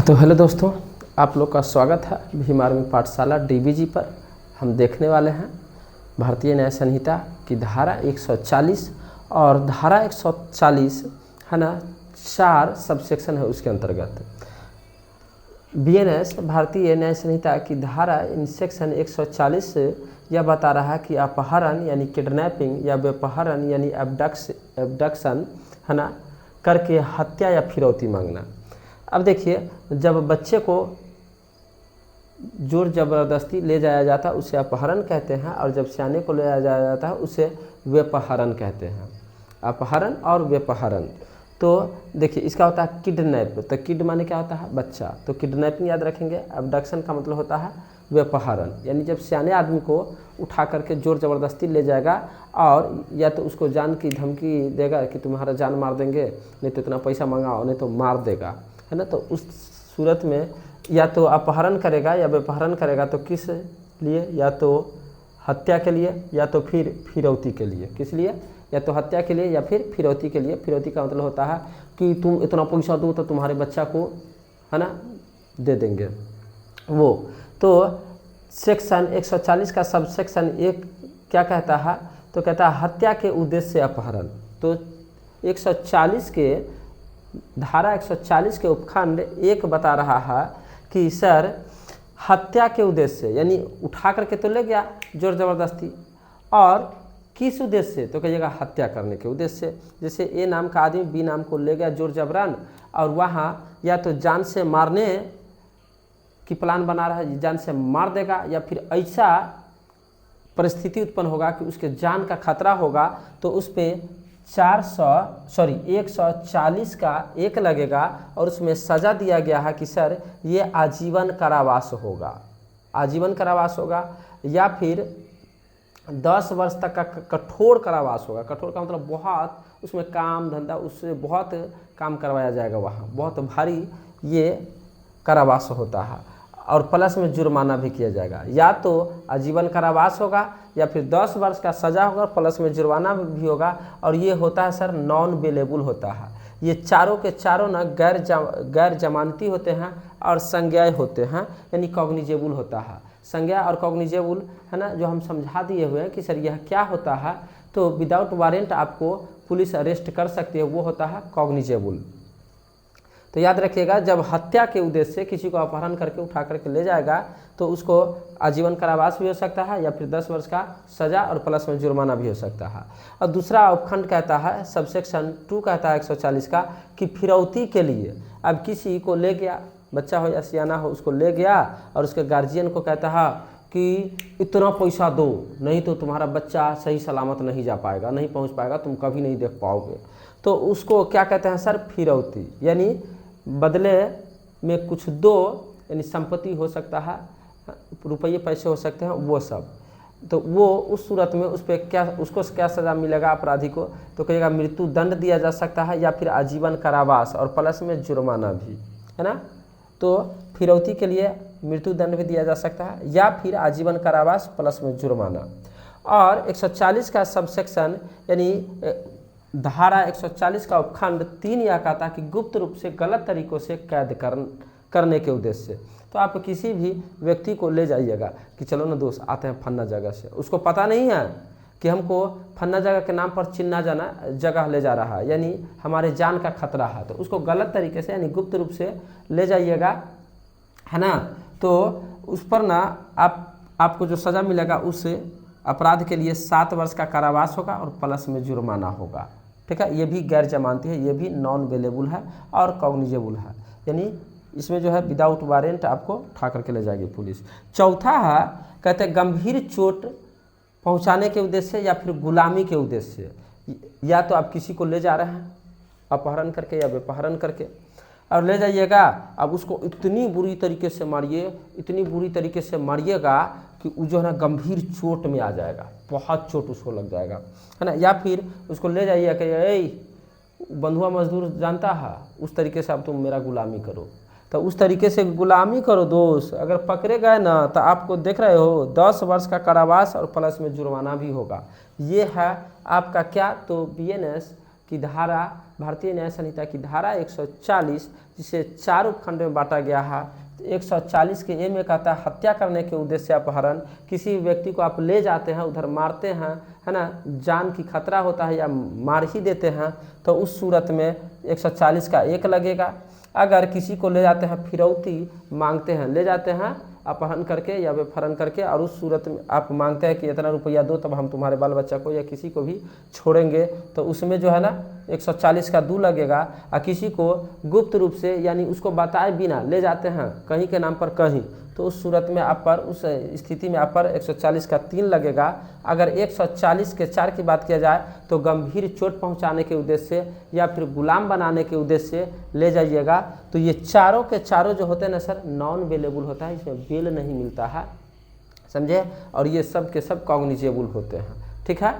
तो हेलो दोस्तों, आप लोग का स्वागत है भीम आर्मी पाठशाला डीबीजी पर। हम देखने वाले हैं भारतीय न्याय संहिता की धारा 140 और धारा 140 है ना, 4 सबसेक्शन है उसके अंतर्गत। बीएनएस भारतीय न्याय संहिता की धारा इन सेक्शन 140 से यह बता रहा है कि अपहरण यानी किडनैपिंग या व्यपहरण यानी एब्डक्शन है ना करके हत्या या फिरौती मांगना। अब देखिए, जब बच्चे को जोर ज़बरदस्ती ले जाया जाता है उसे अपहरण कहते हैं, और जब सियाने को ले जाया जाता है उसे व्यपहरण कहते हैं। अपहरण और व्यपहरण। तो देखिए, इसका होता है किडनैप। तो किड माने क्या होता है? बच्चा। तो किडनैपिंग याद रखेंगे। एब्डक्शन का मतलब होता है व्यपहरण, यानी जब सियाने आदमी को उठा करके जोर ज़बरदस्ती ले जाएगा और या तो उसको जान की धमकी देगा कि तुम्हारा जान मार देंगे, नहीं तो इतना पैसा मंगाओ, नहीं तो मार देगा, है ना। तो उस सूरत में या तो अपहरण करेगा या व्यपहरण करेगा। तो किस लिए? या तो हत्या के लिए या तो फिर फिरौती के लिए। किस लिए? या तो हत्या के लिए या फिर फिरौती के लिए। फिरौती का मतलब होता है कि तुम इतना पैसा दो तो तुम्हारे बच्चा को है ना दे देंगे वो। तो सेक्शन 140 का सब सेक्शन 1 क्या कहता है? तो कहता है हत्या के उद्देश्य से अपहरण। तो 140 के धारा 140 के उपखंड 1 बता रहा है कि सर हत्या के उद्देश्य से, यानी उठा करके तो ले गया जोर ज़बरदस्ती, और किस उद्देश्य से? तो कहिएगा हत्या करने के उद्देश्य से। जैसे ए नाम का आदमी बी नाम को ले गया जोर जबरन, और वहाँ या तो जान से मारने की प्लान बना रहा है, जान से मार देगा, या फिर ऐसा परिस्थिति उत्पन्न होगा कि उसके जान का खतरा होगा, तो उस पर 140 का 1 लगेगा, और उसमें सज़ा दिया गया है कि सर ये आजीवन कारावास होगा। आजीवन कारावास होगा या फिर 10 वर्ष तक का कठोर कारावास होगा। कठोर का मतलब बहुत, उसमें काम धंधा, उससे बहुत काम करवाया जाएगा, वहाँ बहुत भारी ये कारावास होता है, और प्लस में जुर्माना भी किया जाएगा। या तो आजीवन कारावास होगा या फिर 10 वर्ष का सज़ा होगा, प्लस में जुर्माना भी होगा। और ये होता है सर नॉन बेलेबल होता है। ये चारों के चारों ना गैर जमानती होते हैं और संज्ञेय होते हैं, यानी कॉग्निजेबल होता है। संज्ञेय और कॉग्निजेबल है ना, जो हम समझा दिए हुए हैं कि सर यह क्या होता है। तो विदाउट वारंट आपको पुलिस अरेस्ट कर सकती है, वो होता है कॉग्निजेबल। तो याद रखिएगा, जब हत्या के उद्देश्य से किसी को अपहरण करके उठा करके ले जाएगा तो उसको आजीवन कारावास भी हो सकता है या फिर 10 वर्ष का सज़ा और प्लस में जुर्माना भी हो सकता है। और दूसरा उपखंड कहता है, सबसेक्शन 2 कहता है 140 का, कि फिरौती के लिए। अब किसी को ले गया, बच्चा हो या सियाना हो, उसको ले गया और उसके गार्जियन को कहता है कि इतना पैसा दो, नहीं तो तुम्हारा बच्चा सही सलामत नहीं जा पाएगा, नहीं पहुँच पाएगा, तुम कभी नहीं देख पाओगे। तो उसको क्या कहते हैं सर? फिरौती। यानी बदले में कुछ दो, यानी संपत्ति हो सकता है, रुपये पैसे हो सकते हैं, वो सब। तो वो उस सूरत में उस पर क्या, उसको क्या सज़ा मिलेगा अपराधी को? तो कहिएगा मृत्यु दंड दिया जा सकता है या फिर आजीवन कारावास और प्लस में जुर्माना भी, है ना। तो फिरौती के लिए मृत्यु दंड भी दिया जा सकता है या फिर आजीवन कारावास प्लस में जुर्माना। और 140 का सबसेक्शन यानी धारा 140 का उपखंड 3 यह कहता कि गुप्त रूप से गलत तरीकों से कैद करने के उद्देश्य से। तो आप किसी भी व्यक्ति को ले जाइएगा कि चलो ना दोस्त आते हैं फन्ना जगह से, उसको पता नहीं है कि हमको फन्ना जगह के नाम पर चिन्ना जाना जगह ले जा रहा है, यानी हमारे जान का खतरा है, तो उसको गलत तरीके से यानी गुप्त रूप से ले जाइएगा, है ना। तो उस पर ना आपको जो सज़ा मिलेगा उस अपराध के लिए 7 वर्ष का कारावास होगा और प्लस में जुर्माना होगा। ठीक है, ये भी गैर जमानती है, ये भी नॉन अवेलेबल है और कॉग्निजेबल है, यानी इसमें जो है विदाउट वारंट आपको उठा करके ले जाएगी पुलिस। चौथा है, कहते हैं गंभीर चोट पहुंचाने के उद्देश्य से या फिर गुलामी के उद्देश्य से। या तो आप किसी को ले जा रहे हैं अपहरण करके या व्यपहरण करके, और ले जाइएगा, अब उसको इतनी बुरी तरीके से मारिए, इतनी बुरी तरीके से मारिएगा कि वो जो है ना गंभीर चोट में आ जाएगा, बहुत चोट उसको लग जाएगा, है ना। या फिर उसको ले जाइए कि ए बंधुआ मजदूर जानता है, उस तरीके से अब तुम मेरा गुलामी करो। तो उस तरीके से गुलामी करो दोस्त, अगर पकड़े गए ना तो आपको देख रहे हो 10 वर्ष का कारावास और प्लस में जुर्माना भी होगा। ये है आपका क्या? तो बीएनएस की धारा भारतीय न्याय संहिता की धारा 140 जिसे 4 उपखंड में बांटा गया है। 140 के ए में कहता है हत्या करने के उद्देश्य से अपहरण, किसी व्यक्ति को आप ले जाते हैं उधर मारते हैं, है ना, जान की खतरा होता है या मार ही देते हैं, तो उस सूरत में 140 का 1 लगेगा। अगर किसी को ले जाते हैं फिरौती मांगते हैं, ले जाते हैं अपहरण करके या बेफरन करके, और उस सूरत में आप मांगते हैं कि इतना रुपया दो तब हम तुम्हारे बाल बच्चा को या किसी को भी छोड़ेंगे, तो उसमें जो है ना 140 का 2 लगेगा। और किसी को गुप्त रूप से यानी उसको बताए बिना ले जाते हैं कहीं के नाम पर कहीं, तो उस सूरत में आप पर, उस स्थिति में आप पर 140 का 3 लगेगा। अगर 140 के 4 की बात किया जाए तो गंभीर चोट पहुंचाने के उद्देश्य से या फिर गुलाम बनाने के उद्देश्य से ले जाइएगा, तो ये चारों के चारों जो होते हैं ना सर नॉन बेलेबल होता है, इसमें बेल नहीं मिलता है, समझे, और ये सब के सब कॉग्निजेबल होते हैं। ठीक है।